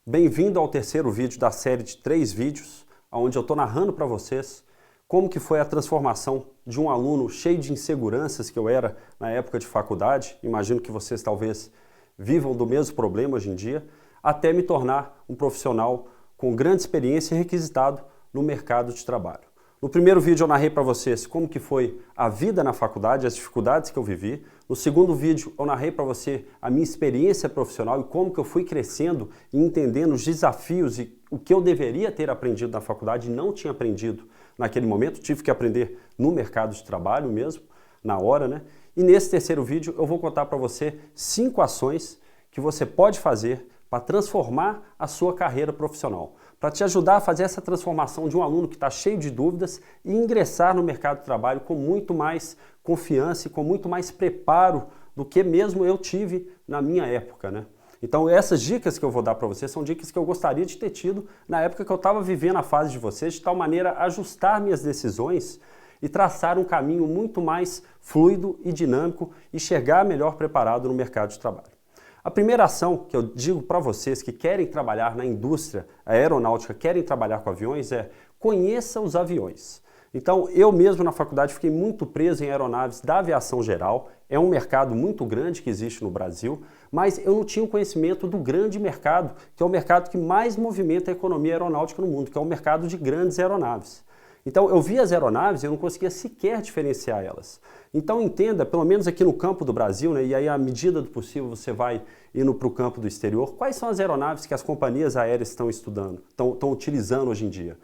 Bem-vindo ao terceiro vídeo da série de 3 vídeos, onde eu estou narrando para vocês como que foi a transformação de um aluno cheio de inseguranças que eu era na época de faculdade, imagino que vocês talvez vivam do mesmo problema hoje em dia, até me tornar um profissional com grande experiência e requisitado no mercado de trabalho. No primeiro vídeo eu narrei para vocês como que foi a vida na faculdade, as dificuldades que eu vivi. No segundo vídeo eu narrei para você a minha experiência profissional e como que eu fui crescendo e entendendo os desafios e o que eu deveria ter aprendido na faculdade e não tinha aprendido naquele momento. Tive que aprender no mercado de trabalho mesmo, na hora, né? E nesse terceiro vídeo eu vou contar para você 5 ações que você pode fazer para transformar a sua carreira profissional, para te ajudar a fazer essa transformação de um aluno que está cheio de dúvidas e ingressar no mercado de trabalho com muito mais confiança e com muito mais preparo do que mesmo eu tive na minha época, né? Então essas dicas que eu vou dar para vocês são dicas que eu gostaria de ter tido na época que eu estava vivendo a fase de vocês, de tal maneira a ajustar minhas decisões e traçar um caminho muito mais fluido e dinâmico e chegar melhor preparado no mercado de trabalho. A primeira ação que eu digo para vocês que querem trabalhar na indústria aeronáutica, querem trabalhar com aviões, é conheça os aviões. Então, eu mesmo na faculdade fiquei muito preso em aeronaves da aviação geral. É um mercado muito grande que existe no Brasil, mas eu não tinha o conhecimento do grande mercado, que é o mercado que mais movimenta a economia aeronáutica no mundo, que é o mercado de grandes aeronaves. Então eu via as aeronaves e eu não conseguia sequer diferenciar elas. Então entenda, pelo menos aqui no campo do Brasil, né, e aí à medida do possível você vai indo para o campo do exterior, quais são as aeronaves que as companhias aéreas estão estudando, estão utilizando hoje em dia.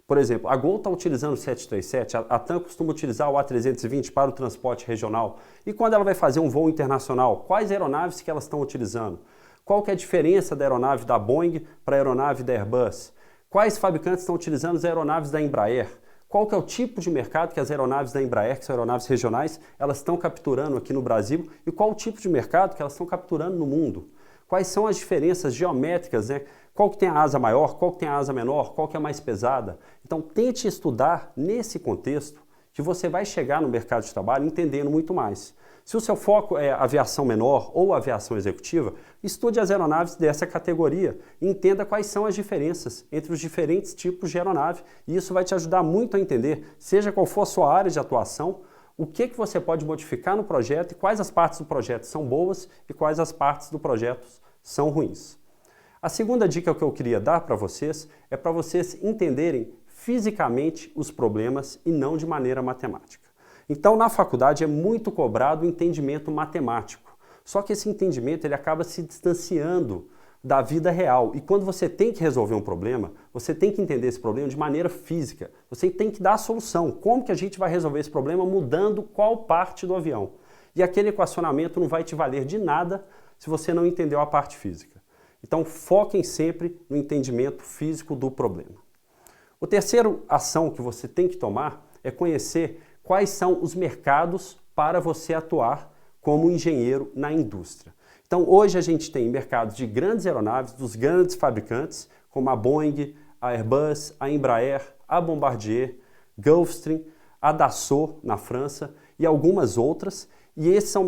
Por exemplo, a Gol está utilizando o 737, a TAM costuma utilizar o A320 para o transporte regional. E quando ela vai fazer um voo internacional, quais aeronaves que elas estão utilizando? Qual que é a diferença da aeronave da Boeing para a aeronave da Airbus? Quais fabricantes estão utilizando as aeronaves da Embraer? Qual que é o tipo de mercado que as aeronaves da Embraer, que são aeronaves regionais, elas estão capturando aqui no Brasil e qual o tipo de mercado que elas estão capturando no mundo? Quais são as diferenças geométricas, né? Qual que tem a asa maior, qual que tem a asa menor, qual que é mais pesada? Então tente estudar nesse contexto que você vai chegar no mercado de trabalho entendendo muito mais. Se o seu foco é aviação menor ou aviação executiva, estude as aeronaves dessa categoria e entenda quais são as diferenças entre os diferentes tipos de aeronave e isso vai te ajudar muito a entender, seja qual for a sua área de atuação, o que você pode modificar no projeto e quais as partes do projeto são boas e quais as partes do projeto são ruins. A segunda dica que eu queria dar para vocês é para vocês entenderem fisicamente os problemas e não de maneira matemática. Então, na faculdade é muito cobrado o entendimento matemático. Só que esse entendimento ele acaba se distanciando da vida real. E quando você tem que resolver um problema, você tem que entender esse problema de maneira física. Você tem que dar a solução. Como que a gente vai resolver esse problema mudando qual parte do avião? E aquele equacionamento não vai te valer de nada se você não entendeu a parte física. Então, foquem sempre no entendimento físico do problema. A terceira ação que você tem que tomar é conhecer quais são os mercados para você atuar como engenheiro na indústria. Então hoje a gente tem mercados de grandes aeronaves, dos grandes fabricantes, como a Boeing, a Airbus, a Embraer, a Bombardier, Gulfstream, a Dassault na França e algumas outras. E esse é um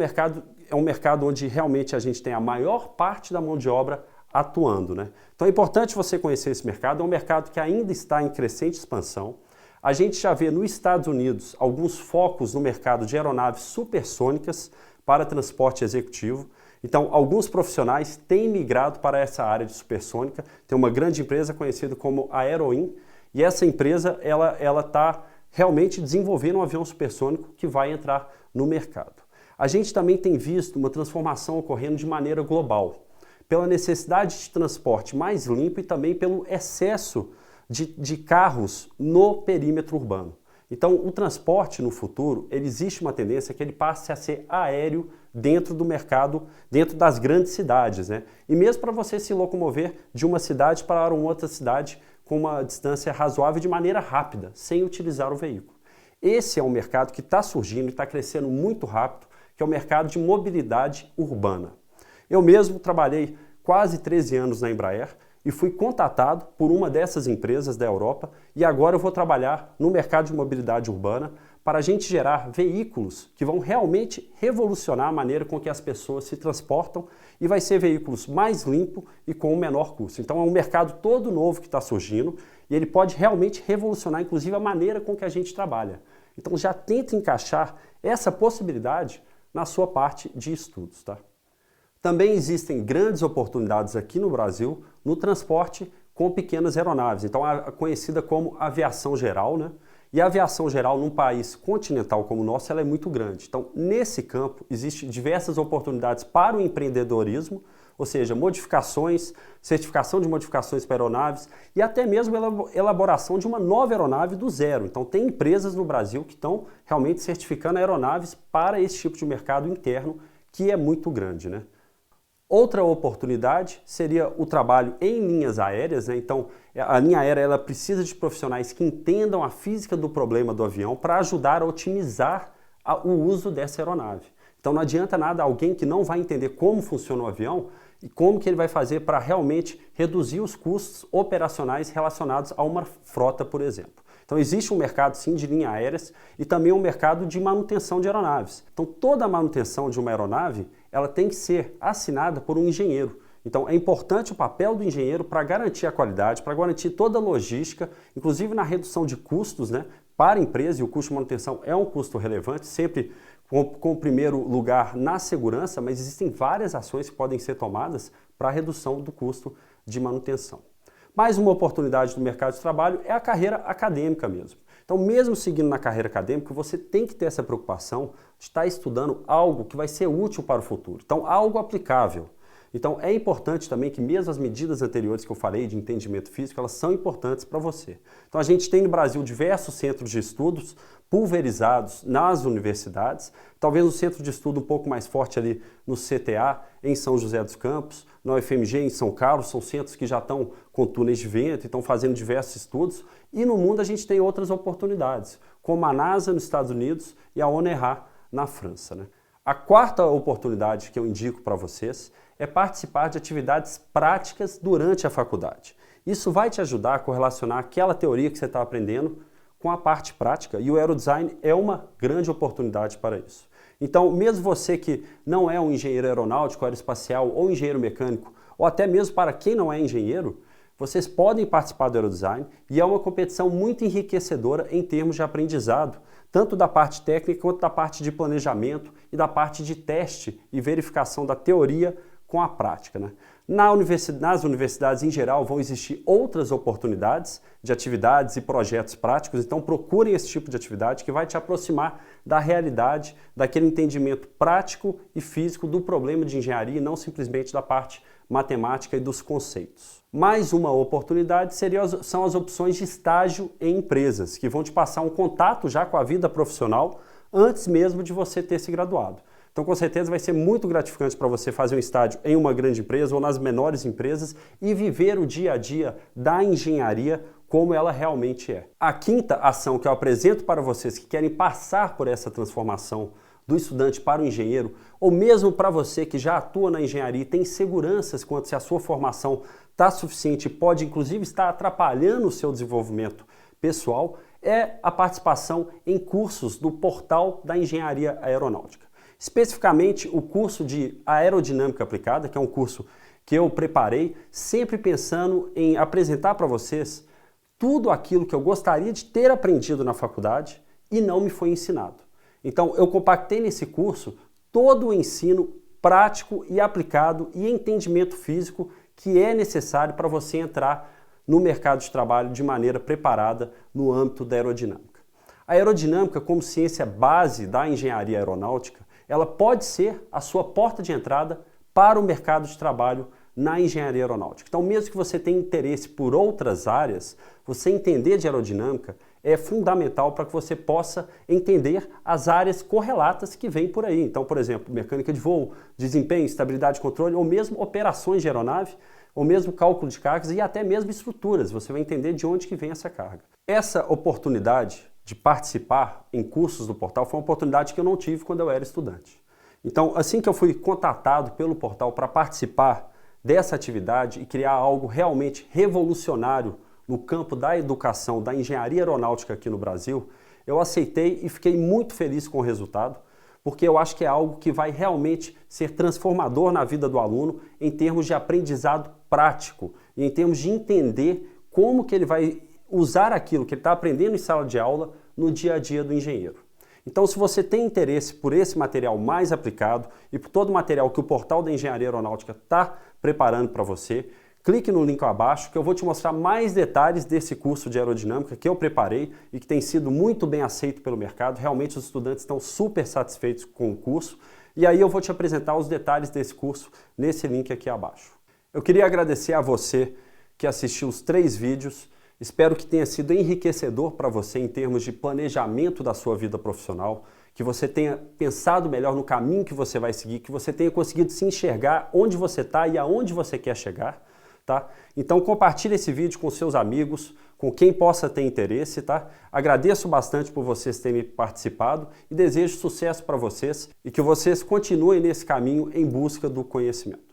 mercado onde realmente a gente tem a maior parte da mão de obra atuando, né? Então é importante você conhecer esse mercado, é um mercado que ainda está em crescente expansão. A gente já vê nos Estados Unidos alguns focos no mercado de aeronaves supersônicas para transporte executivo. Então, alguns profissionais têm migrado para essa área de supersônica. Tem uma grande empresa conhecida como Aeroin e essa empresa ela está realmente desenvolvendo um avião supersônico que vai entrar no mercado. A gente também tem visto uma transformação ocorrendo de maneira global, pela necessidade de transporte mais limpo e também pelo excesso de carros no perímetro urbano. Então, o transporte no futuro, existe uma tendência que ele passe a ser aéreo dentro do mercado, dentro das grandes cidades, né? E mesmo para você se locomover de uma cidade para uma outra cidade com uma distância razoável de maneira rápida, sem utilizar o veículo. Esse é um mercado que está surgindo e está crescendo muito rápido, que é o mercado de mobilidade urbana. Eu mesmo trabalhei quase 13 anos na Embraer, e fui contatado por uma dessas empresas da Europa e agora eu vou trabalhar no mercado de mobilidade urbana para a gente gerar veículos que vão realmente revolucionar a maneira com que as pessoas se transportam e vai ser veículos mais limpos e com o menor custo. Então é um mercado todo novo que está surgindo e ele pode realmente revolucionar, inclusive, a maneira com que a gente trabalha. Então já tenta encaixar essa possibilidade na sua parte de estudos, tá? Também existem grandes oportunidades aqui no Brasil no transporte com pequenas aeronaves, então a conhecida como aviação geral, né? E a aviação geral num país continental como o nosso, ela é muito grande. Então, nesse campo, existem diversas oportunidades para o empreendedorismo, ou seja, modificações, certificação de modificações para aeronaves e até mesmo elaboração de uma nova aeronave do zero. Então, tem empresas no Brasil que estão realmente certificando aeronaves para esse tipo de mercado interno, que é muito grande, né? Outra oportunidade seria o trabalho em linhas aéreas, né? Então, a linha aérea ela precisa de profissionais que entendam a física do problema do avião para ajudar a otimizar o uso dessa aeronave. Então, não adianta nada alguém que não vai entender como funciona o avião e como que ele vai fazer para realmente reduzir os custos operacionais relacionados a uma frota, por exemplo. Então existe um mercado sim de linhas aéreas e também um mercado de manutenção de aeronaves. Então toda a manutenção de uma aeronave ela tem que ser assinada por um engenheiro. Então é importante o papel do engenheiro para garantir a qualidade, para garantir toda a logística, inclusive na redução de custos, né, para a empresa, e o custo de manutenção é um custo relevante, sempre com o primeiro lugar na segurança, mas existem várias ações que podem ser tomadas para a redução do custo de manutenção. Mais uma oportunidade do mercado de trabalho é a carreira acadêmica mesmo. Então, mesmo seguindo na carreira acadêmica, você tem que ter essa preocupação de estar estudando algo que vai ser útil para o futuro. Então, algo aplicável. Então, é importante também que mesmo as medidas anteriores que eu falei de entendimento físico, elas são importantes para você. Então, a gente tem no Brasil diversos centros de estudos pulverizados nas universidades, talvez um centro de estudo um pouco mais forte ali no CTA, em São José dos Campos, na UFMG em São Carlos, são centros que já estão com túneis de vento e estão fazendo diversos estudos. E no mundo a gente tem outras oportunidades, como a NASA nos Estados Unidos e a ONERA na França, né? A quarta oportunidade que eu indico para vocês é participar de atividades práticas durante a faculdade. Isso vai te ajudar a correlacionar aquela teoria que você está aprendendo com a parte prática e o aerodesign é uma grande oportunidade para isso. Então, mesmo você que não é um engenheiro aeronáutico, aeroespacial ou engenheiro mecânico, ou até mesmo para quem não é engenheiro, vocês podem participar do aerodesign e é uma competição muito enriquecedora em termos de aprendizado, tanto da parte técnica quanto da parte de planejamento e da parte de teste e verificação da teoria com a prática, né? Nas universidades em geral vão existir outras oportunidades de atividades e projetos práticos, então procurem esse tipo de atividade que vai te aproximar da realidade, daquele entendimento prático e físico do problema de engenharia e não simplesmente da parte matemática e dos conceitos. Mais uma oportunidade são as opções de estágio em empresas, que vão te passar um contato já com a vida profissional antes mesmo de você ter se graduado. Então, com certeza, vai ser muito gratificante para você fazer um estágio em uma grande empresa ou nas menores empresas e viver o dia a dia da engenharia como ela realmente é. A quinta ação que eu apresento para vocês que querem passar por essa transformação do estudante para o engenheiro, ou mesmo para você que já atua na engenharia e tem seguranças quanto se a sua formação está suficiente e pode, inclusive, estar atrapalhando o seu desenvolvimento pessoal, é a participação em cursos do Portal da Engenharia Aeronáutica. Especificamente o curso de Aerodinâmica Aplicada, que é um curso que eu preparei, sempre pensando em apresentar para vocês tudo aquilo que eu gostaria de ter aprendido na faculdade e não me foi ensinado. Então eu compactei nesse curso todo o ensino prático e aplicado e entendimento físico que é necessário para você entrar no mercado de trabalho de maneira preparada no âmbito da aerodinâmica. A aerodinâmica, como ciência base da engenharia aeronáutica, ela pode ser a sua porta de entrada para o mercado de trabalho na engenharia aeronáutica. Então, mesmo que você tenha interesse por outras áreas, você entender de aerodinâmica é fundamental para que você possa entender as áreas correlatas que vêm por aí. Então, por exemplo, mecânica de voo, desempenho, estabilidade de controle, ou mesmo operações de aeronave, ou mesmo cálculo de cargas e até mesmo estruturas. Você vai entender de onde que vem essa carga. Essa oportunidade de participar em cursos do portal foi uma oportunidade que eu não tive quando eu era estudante. Então, assim que eu fui contatado pelo portal para participar dessa atividade e criar algo realmente revolucionário no campo da educação, da engenharia aeronáutica aqui no Brasil, eu aceitei e fiquei muito feliz com o resultado, porque eu acho que é algo que vai realmente ser transformador na vida do aluno em termos de aprendizado prático e em termos de entender como que ele vai usar aquilo que ele está aprendendo em sala de aula no dia a dia do engenheiro. Então, se você tem interesse por esse material mais aplicado e por todo o material que o Portal da Engenharia Aeronáutica está preparando para você, clique no link abaixo que eu vou te mostrar mais detalhes desse curso de aerodinâmica que eu preparei e que tem sido muito bem aceito pelo mercado. Realmente os estudantes estão super satisfeitos com o curso e aí eu vou te apresentar os detalhes desse curso nesse link aqui abaixo. Eu queria agradecer a você que assistiu os 3 vídeos. Espero que tenha sido enriquecedor para você em termos de planejamento da sua vida profissional, que você tenha pensado melhor no caminho que você vai seguir, que você tenha conseguido se enxergar onde você está e aonde você quer chegar. Tá? Então compartilhe esse vídeo com seus amigos, com quem possa ter interesse, tá? Agradeço bastante por vocês terem participado e desejo sucesso para vocês e que vocês continuem nesse caminho em busca do conhecimento.